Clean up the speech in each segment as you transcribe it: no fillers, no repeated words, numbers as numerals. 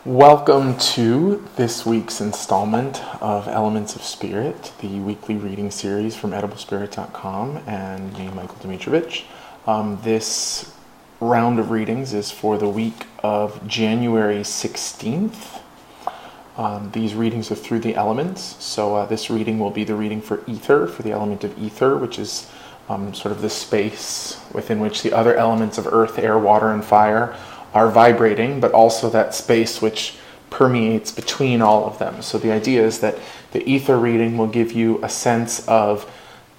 Welcome to this week's installment of Elements of Spirit, the weekly reading series from EdibleSpirit.com and me, Michael Domitrovich. This round of readings is for the week of January 16th. These readings are through the elements, so this reading will be the reading for ether, for the element of ether, which is sort of the space within which the other elements of earth, air, water, and fire are vibrating, but also that space which permeates between all of them. So the idea is that the ether reading will give you a sense of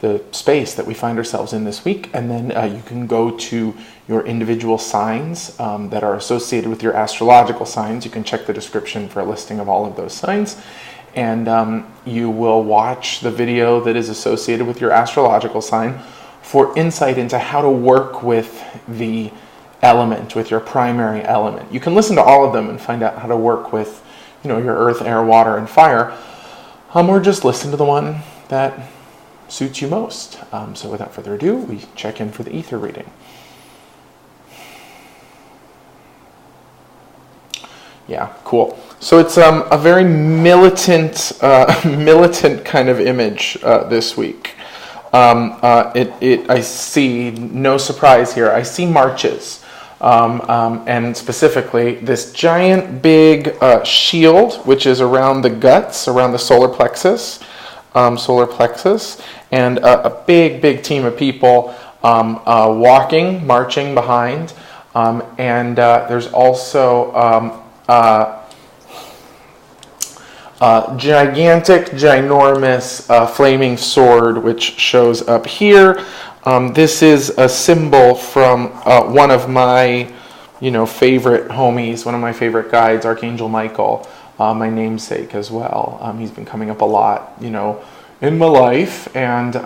the space that we find ourselves in this week, and then you can go to your individual signs that are associated with your astrological signs. You can check the description for a listing of all of those signs, and you will watch the video that is associated with your astrological sign for insight into how to work with the element, with your primary element. You can listen to all of them and find out how to work with, your earth, air, water, and fire, or just listen to the one that suits you most. So without further ado, we check in for the ether reading. Yeah, cool. So it's a very militant kind of image this week. I see, no surprise here, I see marches. And specifically this giant big shield, which is around the guts, around the solar plexus, and a big team of people walking, marching behind, and there's also gigantic, ginormous flaming sword, which shows up here. This is a symbol from one of my, favorite homies, one of my favorite guides, Archangel Michael, my namesake as well. He's been coming up a lot, in my life, and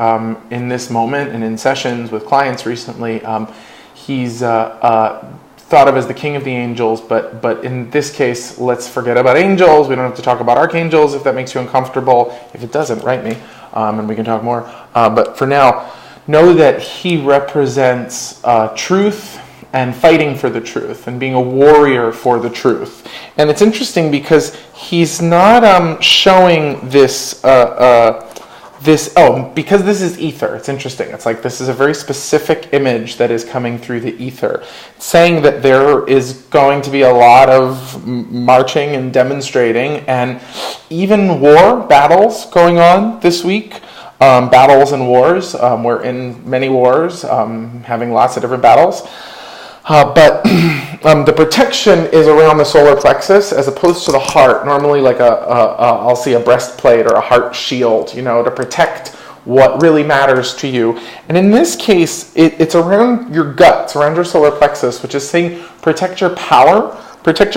in this moment and in sessions with clients recently, he's thought of as the king of the angels, but in this case, let's forget about angels. We don't have to talk about archangels if that makes you uncomfortable. If it doesn't, write me, and we can talk more. But for now, know that he represents truth and fighting for the truth and being a warrior for the truth. And it's interesting because he's not showing this, because this is ether. It's interesting. It's like this is a very specific image that is coming through the ether. It's saying that there is going to be a lot of marching and demonstrating and even battles going on this week. Battles and wars. We're in many wars, having lots of different battles. But the protection is around the solar plexus as opposed to the heart. Normally like I'll see a breastplate or a heart shield, to protect what really matters to you. And in this case, it's around your guts, around your solar plexus, which is saying protect your power, protect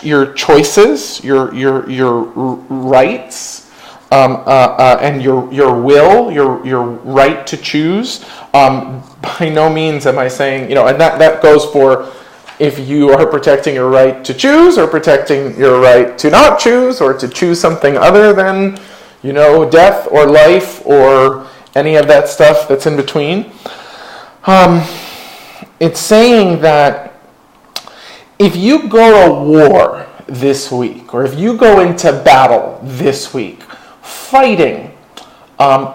your choices, your rights, and your will, your right to choose. By no means am I saying, and that goes for if you are protecting your right to choose or protecting your right to not choose or to choose something other than, death or life or any of that stuff that's in between. It's saying that if you go to war this week or if you go into battle this week, fighting on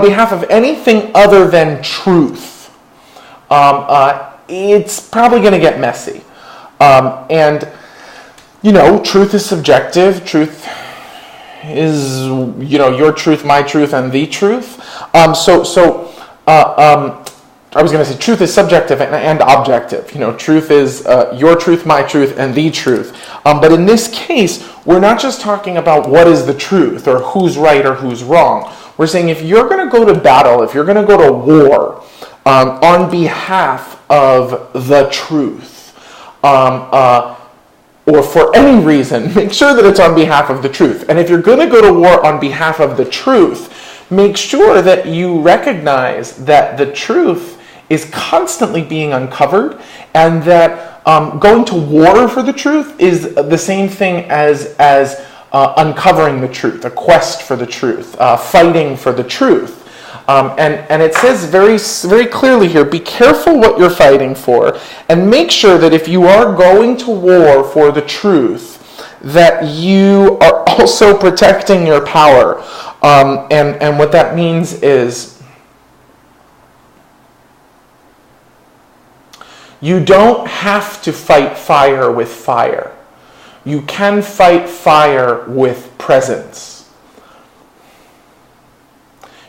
behalf of anything other than truth, it's probably going to get messy. And truth is subjective. Truth is your truth, my truth, and the truth. I was going to say truth is subjective and objective. Truth is your truth, my truth, and the truth. But in this case, we're not just talking about what is the truth or who's right or who's wrong. We're saying if you're going to go to battle, if you're going to go to war on behalf of the truth, or for any reason, make sure that it's on behalf of the truth. And if you're going to go to war on behalf of the truth, make sure that you recognize that the truth is constantly being uncovered, and that going to war for the truth is the same thing as uncovering the truth, a quest for the truth, fighting for the truth. And it says very, very clearly here, be careful what you're fighting for, and make sure that if you are going to war for the truth, that you are also protecting your power. And what that means is you don't have to fight fire with fire. You can fight fire with presence.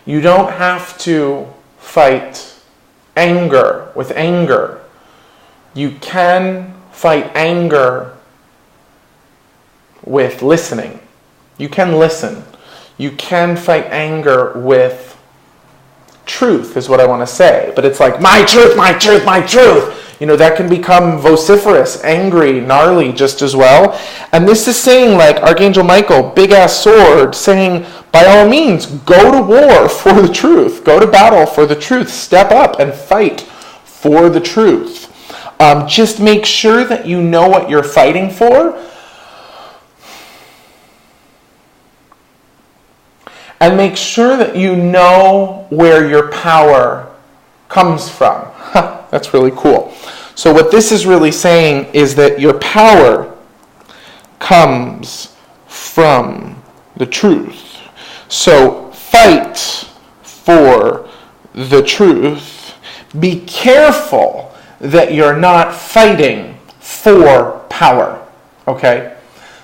You don't have to fight anger with anger. You can fight anger with listening. You can listen. You can fight anger with truth, is what I want to say. But it's like, my truth, my truth, my truth. That can become vociferous, angry, gnarly just as well. And this is saying, like, Archangel Michael, big-ass sword, saying, by all means, go to war for the truth. Go to battle for the truth. Step up and fight for the truth. Just make sure that you know what you're fighting for. And make sure that you know where your power comes from. That's really cool. So what this is really saying is that your power comes from the truth. So fight for the truth. Be careful that you're not fighting for power. Okay?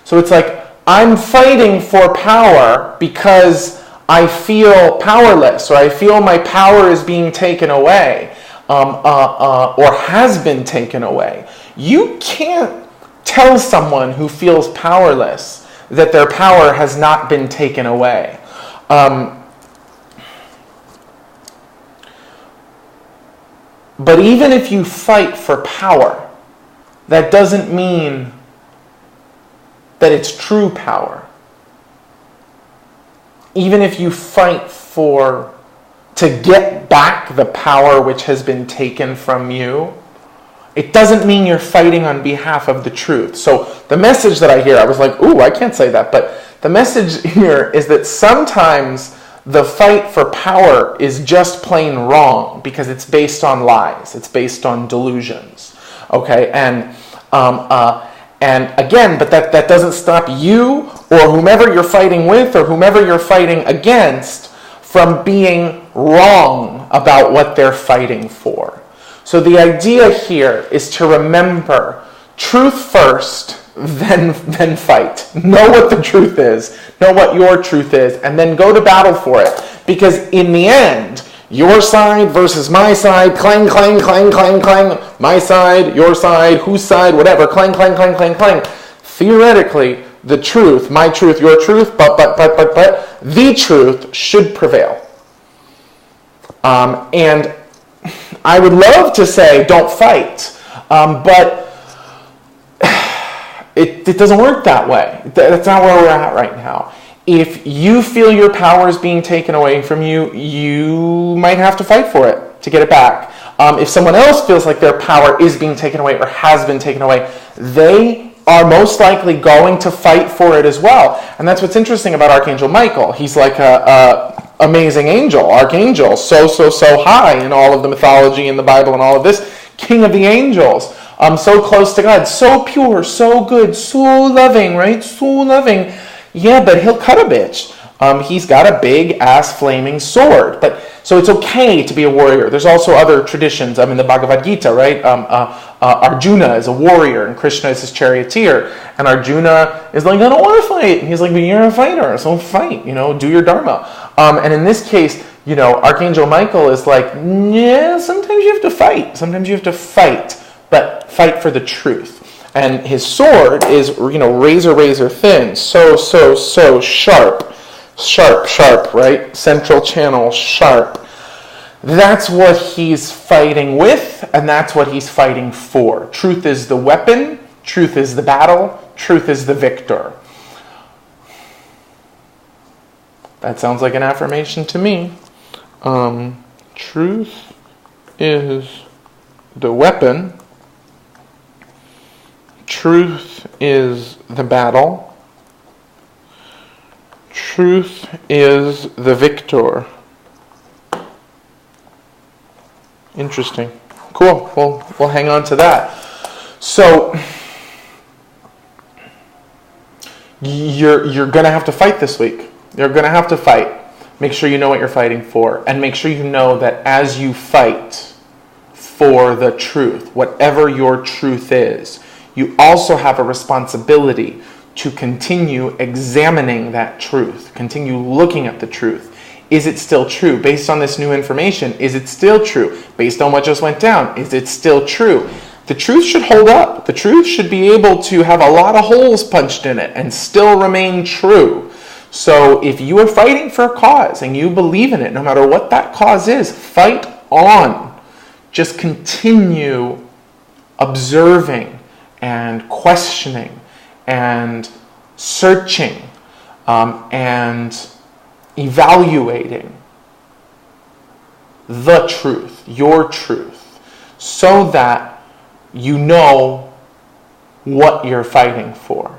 So it's like, I'm fighting for power because I feel powerless, or I feel my power is being taken away, or has been taken away. You can't tell someone who feels powerless that their power has not been taken away. But even if you fight for power, that doesn't mean that it's true power. Even if you fight to get back the power which has been taken from you, it doesn't mean you're fighting on behalf of the truth. So the message that I hear, I was like, ooh, I can't say that, but the message here is that sometimes the fight for power is just plain wrong because it's based on lies. It's based on delusions. Okay, and again, but that doesn't stop you or whomever you're fighting with or whomever you're fighting against from being wrong about what they're fighting for. So the idea here is to remember truth first, then fight. Know what the truth is, know what your truth is, and then go to battle for it. Because in the end, your side versus my side, clang, clang, clang, clang, clang, my side, your side, whose side, whatever, clang, clang, clang, clang, clang. Theoretically, the truth, my truth, your truth, but, the truth should prevail. And I would love to say, don't fight, but it doesn't work that way. That's not where we're at right now. If you feel your power is being taken away from you, you might have to fight for it to get it back. If someone else feels like their power is being taken away or has been taken away, they are most likely going to fight for it as well. And that's what's interesting about Archangel Michael. He's like a amazing angel, archangel, so high in all of the mythology in the Bible and all of this, king of the angels, so close to God, so pure, so good, so loving, right? So loving. Yeah, but he'll cut a bitch. He's got a big ass flaming sword. So it's okay to be a warrior. There's also other traditions. In the Bhagavad Gita, right? Arjuna is a warrior and Krishna is his charioteer. And Arjuna is like, I don't want to fight. And he's like, but you're a fighter, so fight. Do your dharma. And in this case, Archangel Michael is like, yeah, sometimes you have to fight. Sometimes you have to fight, but fight for the truth. And his sword is, razor thin, so sharp, right? Central channel, sharp. That's what he's fighting with, and that's what he's fighting for. Truth is the weapon, truth is the battle, truth is the victor. That sounds like an affirmation to me. Truth is the weapon. Truth is the battle. Truth is the victor. Interesting. Cool. Well, we'll hang on to that. So you're going to have to fight this week. You're going to have to fight. Make sure you know what you're fighting for, and make sure you know that as you fight for the truth, whatever your truth is, you also have a responsibility to continue examining that truth, continue looking at the truth. Is it still true? Based on this new information, is it still true? Based on what just went down, is it still true? The truth should hold up. The truth should be able to have a lot of holes punched in it and still remain true. So if you are fighting for a cause and you believe in it, no matter what that cause is, fight on. Just continue observing and questioning and searching and evaluating the truth, your truth, so that you know what you're fighting for.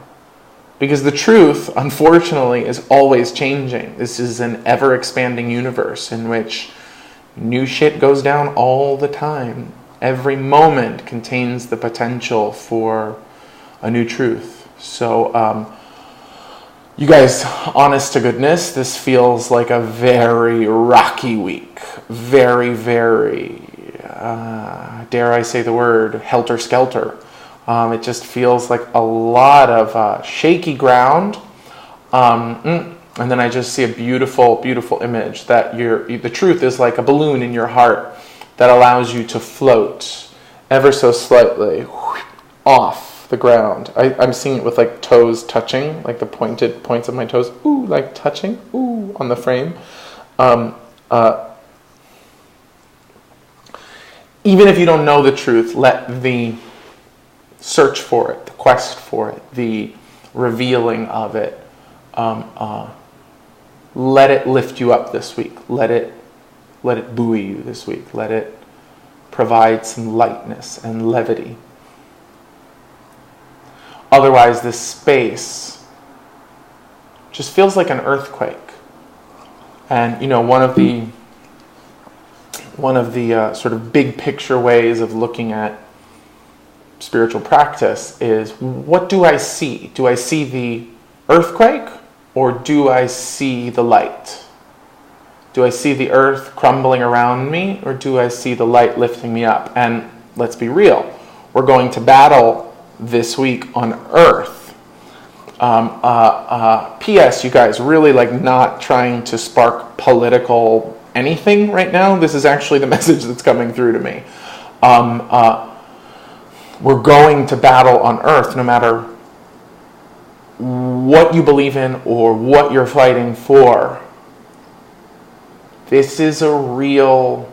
Because the truth, unfortunately, is always changing. This is an ever-expanding universe in which new shit goes down all the time. Every moment contains the potential for a new truth. So, you guys, honest to goodness, this feels like a very rocky week. Very, very, dare I say the word, helter-skelter. It just feels like a lot of shaky ground. And then I just see a beautiful, beautiful image that the truth is like a balloon in your heart that allows you to float ever so slightly off the ground. I'm seeing it with like toes touching, like the pointed points of my toes, like touching, on the frame. Even if you don't know the truth, let the search for it, the quest for it, the revealing of it, let it lift you up this week. Let it buoy you this week. Let it provide some lightness and levity. Otherwise, this space just feels like an earthquake. And one of the sort of big picture ways of looking at spiritual practice is, what do I see? Do I see the earthquake, or do I see the light? Do I see the earth crumbling around me, or do I see the light lifting me up? And let's be real, we're going to battle this week on earth. P.S. You guys, really not trying to spark political anything right now. This is actually the message that's coming through to me. We're going to battle on earth, no matter what you believe in or what you're fighting for. This is a real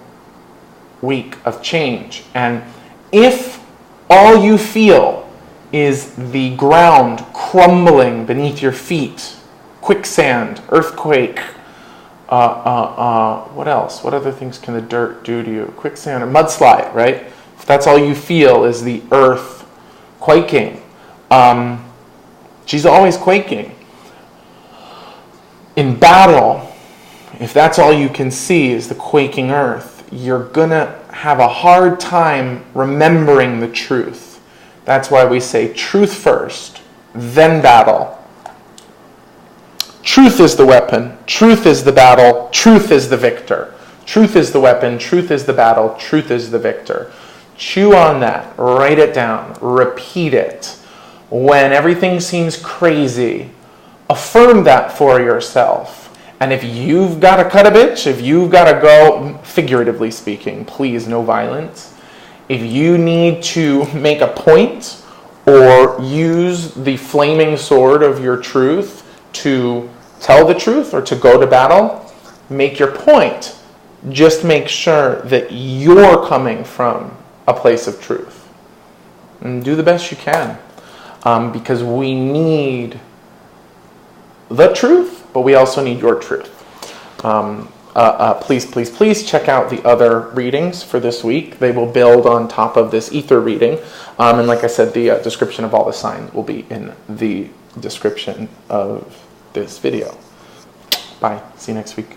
week of change. And if all you feel is the ground crumbling beneath your feet, quicksand, earthquake, what else? What other things can the dirt do to you? Quicksand or mudslide, right? If that's all you feel is the earth quaking, she's always quaking. In battle, if that's all you can see is the quaking earth, you're gonna have a hard time remembering the truth. That's why we say truth first, then battle. Truth is the weapon, truth is the battle, truth is the victor. Truth is the weapon, truth is the battle, truth is the victor. Chew on that, write it down, repeat it. When everything seems crazy, affirm that for yourself. And if you've got to cut a bitch, if you've got to go, figuratively speaking, please, no violence. If you need to make a point or use the flaming sword of your truth to tell the truth or to go to battle, make your point. Just make sure that you're coming from a place of truth. And do the best you can. Because we need the truth, but we also need your truth. Please check out the other readings for this week. They will build on top of this ether reading. And like I said, the description of all the signs will be in the description of this video. Bye. See you next week.